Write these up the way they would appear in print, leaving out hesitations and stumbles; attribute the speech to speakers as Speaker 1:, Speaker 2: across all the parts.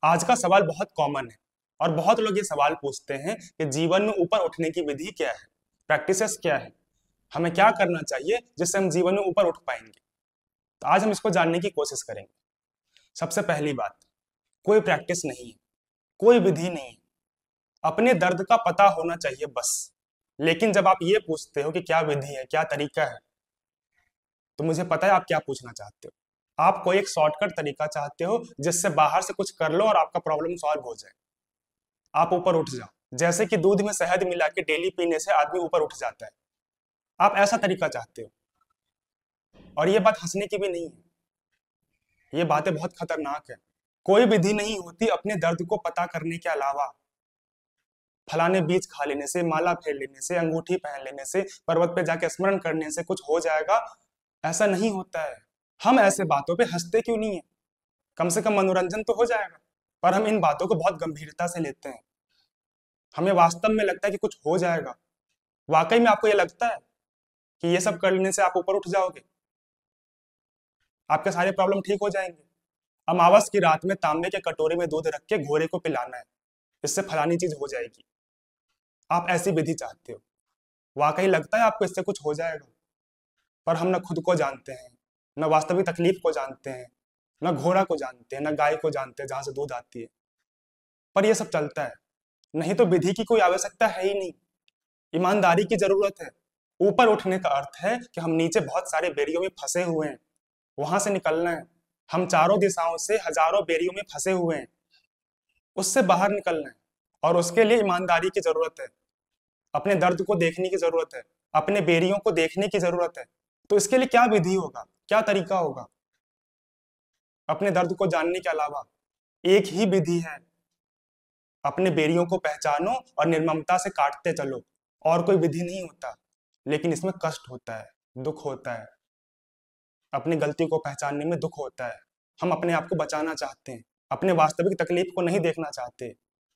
Speaker 1: आज का सवाल बहुत कॉमन है और बहुत लोग ये सवाल पूछते हैं कि जीवन में ऊपर उठने की विधि क्या है, प्रैक्टिसेस क्या है, हमें क्या करना चाहिए जिससे हम जीवन में ऊपर उठ पाएंगे। तो आज हम इसको जानने की कोशिश करेंगे। सबसे पहली बात, कोई प्रैक्टिस नहीं है, कोई विधि नहीं है, अपने दर्द का पता होना चाहिए बस। लेकिन जब आप ये पूछते हो कि क्या विधि है, क्या तरीका है, तो मुझे पता है आप क्या पूछना चाहते हो। आप कोई एक शॉर्टकट तरीका चाहते हो जिससे बाहर से कुछ कर लो और आपका प्रॉब्लम सॉल्व हो जाए, आप ऊपर उठ जाओ। जैसे कि दूध में शहद मिला के डेली पीने से आदमी ऊपर उठ जाता है, आप ऐसा तरीका चाहते हो। और ये बात हंसने की भी नहीं है, ये बातें बहुत खतरनाक है। कोई विधि नहीं होती अपने दर्द को पता करने के अलावा। फलाने बीज खा लेने से, माला फेर लेने से, अंगूठी पहन लेने से, पर्वत पे जाके स्मरण करने से कुछ हो जाएगा, ऐसा नहीं होता है। हम ऐसे बातों पे हंसते क्यों नहीं है? कम से कम मनोरंजन तो हो जाएगा। पर हम इन बातों को बहुत गंभीरता से लेते हैं। हमें वास्तव में लगता है कि कुछ हो जाएगा। वाकई में आपको ये लगता है कि ये सब कर लेने से आप ऊपर उठ जाओगे, आपके सारे प्रॉब्लम ठीक हो जाएंगे? अमावस की रात में तांबे के कटोरे में दूध रख के घोड़े को पिलाना है, इससे फलानी चीज हो जाएगी। आप ऐसी विधि चाहते हो, वाकई लगता है आपको इससे कुछ हो जाएगा। पर हम न खुद को जानते हैं, न वास्तविक तकलीफ को जानते हैं, न घोड़ा को जानते हैं, न गाय को जानते हैं जहां से दूध आती है। पर यह सब चलता है, नहीं तो विधि की कोई आवश्यकता है ही नहीं। ईमानदारी की जरूरत है। ऊपर उठने का अर्थ है कि हम नीचे बहुत सारे बेरियों में फंसे हुए हैं, वहां से निकलना है। हम चारों दिशाओं से हजारों बेरियों में फंसे हुए हैं, उससे बाहर निकलना है। और उसके लिए ईमानदारी की जरूरत है, अपने दर्द को देखने की जरूरत है, अपने बेरियों को देखने की जरूरत है। तो इसके लिए क्या विधि होगा, क्या तरीका होगा? अपने दर्द को जानने के अलावा एक ही विधि है, अपने बेरियों को पहचानो और निर्ममता से काटते चलो। और कोई विधि नहीं होता, लेकिन इसमें कष्ट होता है, दुख होता है। अपनी गलती को पहचानने में दुख होता है। हम अपने आप को बचाना चाहते हैं, अपने वास्तविक तकलीफ को नहीं देखना चाहते,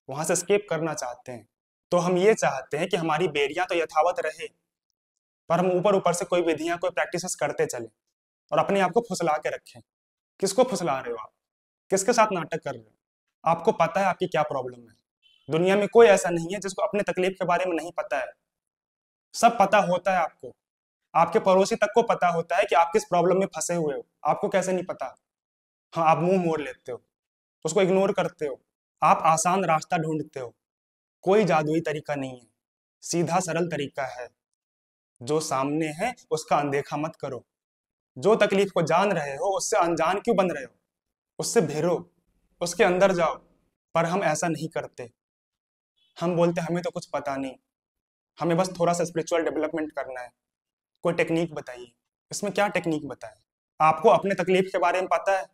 Speaker 1: वहां से स्केप करना चाहते हैं। तो हम ये चाहते हैं कि हमारी बेरियां तो यथावत रहे, पर हम ऊपर ऊपर से कोई विधियां, कोई प्रैक्टिसेस करते चले और अपने आप को फुसला के रखें। किसको फुसला रहे हो आप? किसके साथ नाटक कर रहे हो? आपको पता है आपकी क्या प्रॉब्लम है। दुनिया में कोई ऐसा नहीं है जिसको अपने तकलीफ के बारे में नहीं पता है। सब पता होता है आपको। आपके पड़ोसी तक को पता होता है कि आप किस प्रॉब्लम में फंसे हुए हो। आपको कैसे नहीं पता? हाँ, आप मुंह मोड़ लेते हो, उसको इग्नोर करते हो, आप आसान रास्ता ढूंढते हो। कोई जादुई तरीका नहीं है, सीधा सरल तरीका है। जो सामने है उसका अनदेखा मत करो। जो तकलीफ को जान रहे हो उससे अनजान क्यों बन रहे हो? उससे भिड़ो, उसके अंदर जाओ। पर हम ऐसा नहीं करते। हम बोलते हमें तो कुछ पता नहीं, हमें बस थोड़ा सा स्पिरिचुअल डेवलपमेंट करना है। कोई टेक्निक बताइए। इसमें क्या टेक्निक बताए? आपको अपने तकलीफ के बारे में पता है,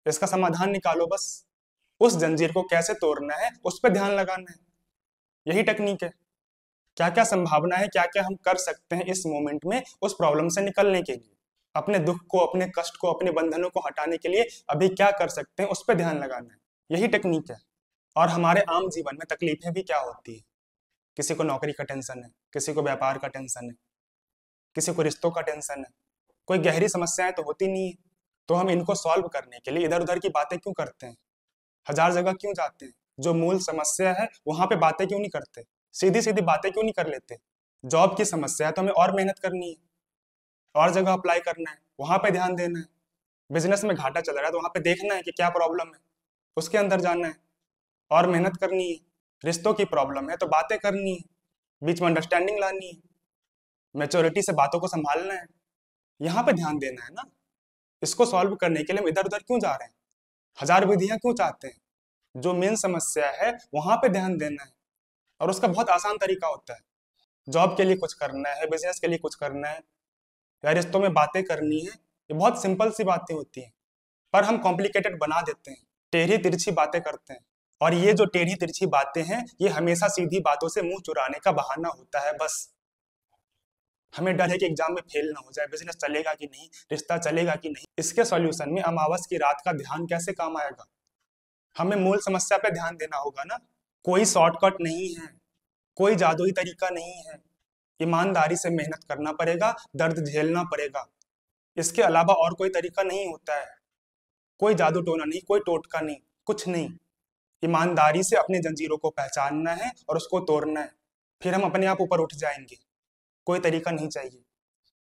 Speaker 1: इसका समाधान निकालो बस। उस जंजीर को कैसे तोड़ना है उस पर ध्यान लगाना है, यही टेक्निक है। क्या क्या संभावना है, क्या क्या हम कर सकते हैं इस मोमेंट में उस प्रॉब्लम से निकलने के लिए। अपने दुख को, अपने कष्ट को, अपने बंधनों को हटाने के लिए अभी क्या कर सकते हैं उस पर ध्यान लगाना है, यही टेक्निक है। और हमारे आम जीवन में तकलीफें भी क्या होती है? किसी को नौकरी का टेंशन है, किसी को व्यापार का टेंशन है, किसी को रिश्तों का टेंशन है। कोई गहरी समस्याएं तो होती नहीं है। तो हम इनको सॉल्व करने के लिए इधर उधर की बातें क्यों करते हैं? हजार जगह क्यों जाते हैं? जो मूल समस्या है वहां पे बातें क्यों नहीं करते? सीधी सीधी बातें क्यों नहीं कर लेते? जॉब की समस्या है तो हमें और मेहनत करनी है, और जगह अप्लाई करना है, वहां पे ध्यान देना है। बिजनेस में घाटा चल रहा है तो वहां पे देखना है कि क्या प्रॉब्लम है, उसके अंदर जाना है और मेहनत करनी है। रिश्तों की प्रॉब्लम है तो बातें करनी है, बीच में अंडरस्टैंडिंग लानी है, मेच्योरिटी से बातों को संभालना है, यहाँ पे ध्यान देना है ना। इसको सॉल्व करने के लिए हम इधर उधर क्यों जा रहे हैं? हजार विधियां क्यों चाहते हैं? जो मेन समस्या है वहां पे ध्यान देना है। और उसका बहुत आसान तरीका होता है। जॉब के लिए कुछ करना है, बिजनेस के लिए कुछ करना है, या रिश्तों में बातें करनी है, ये बहुत सिंपल सी बातें होती हैं। पर हम कॉम्प्लिकेटेड बना देते हैं, टेढ़ी तिरछी बातें करते हैं। और ये जो टेढ़ी तिरछी बातें हैं ये हमेशा सीधी बातों से मुंह चुराने का बहाना होता है बस। हमें डर है कि एग्जाम में फेल ना हो जाए, बिजनेस चलेगा कि नहीं, रिश्ता चलेगा कि नहीं। इसके सॉल्यूशन में अमावस की रात का ध्यान कैसे काम आएगा? हमें मूल समस्या पे ध्यान देना होगा ना। कोई शॉर्टकट नहीं है, कोई जादुई तरीका नहीं है। ईमानदारी से मेहनत करना पड़ेगा, दर्द झेलना पड़ेगा। इसके अलावा और कोई तरीका नहीं होता है। कोई जादू टोना नहीं, कोई टोटका नहीं। कुछ नहीं। ईमानदारी से अपनी जंजीरों को पहचानना है और उसको तोड़ना है, फिर हम अपने आप ऊपर उठ जाएंगे। कोई तरीका नहीं चाहिए।